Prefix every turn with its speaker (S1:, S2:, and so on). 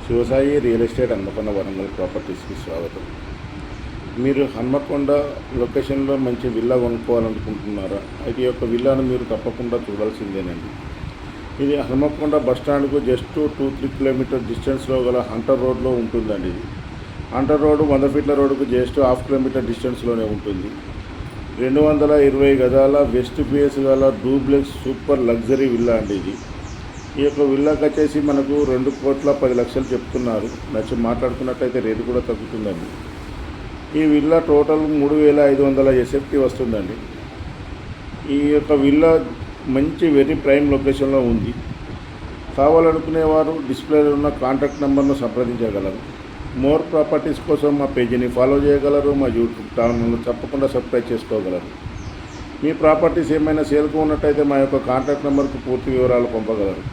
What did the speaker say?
S1: Shivasai real estate Hanamkonda Warangal ప్రాపర్టీస్కి స్వాగతం. మీరు హన్మకొండ లొకేషన్లో మంచి విల్లా కొనుక్కోవాలనుకుంటున్నారా? అయితే ఈ యొక్క విల్లాను మీరు తప్పకుండా చూడాల్సిందేనండి. ఇది హన్మకొండ బస్టాండ్కు జస్ట్ 2-3 కిలోమీటర్ డిస్టెన్స్లో గల హంటర్ రోడ్లో ఉంటుందండి. ఇది హంటర్ రోడ్డు 100 ఫీట్ల రోడ్డుకు జస్ట్ హాఫ్ కిలోమీటర్ డిస్టెన్స్లోనే ఉంటుంది. 220 గజాల వెస్ట్ ఫేస్ గల డూప్లెక్స్ సూపర్ లగ్జరీ విల్లా అండి ఇది. ఈ యొక్క విల్లాకి వచ్చేసి మనకు 2,10,00,000 చెప్తున్నారు. నచ్చి మాట్లాడుకున్నట్లయితే రేటు కూడా తగ్గుతుందండి. ఈ విల్లా టోటల్ 3,500 ఎస్ఎఫ్టీ వస్తుందండి. ఈ యొక్క విల్లా మంచి వెరీ ప్రైమ్ లొకేషన్లో ఉంది. కావాలనుకునేవారు డిస్ప్లేలో ఉన్న కాంటాక్ట్ నెంబర్ను సంప్రదించగలరు. మోర్ ప్రాపర్టీస్ కోసం మా పేజీని ఫాలో చేయగలరు. మా యూట్యూబ్ ఛానల్ను తప్పకుండా సబ్స్క్రైబ్ చేసుకోగలరు. మీ ప్రాపర్టీస్ ఏమైనా సేల్కు ఉన్నట్టయితే మా యొక్క కాంటాక్ట్ నెంబర్కు పూర్తి వివరాలు పంపగలరు.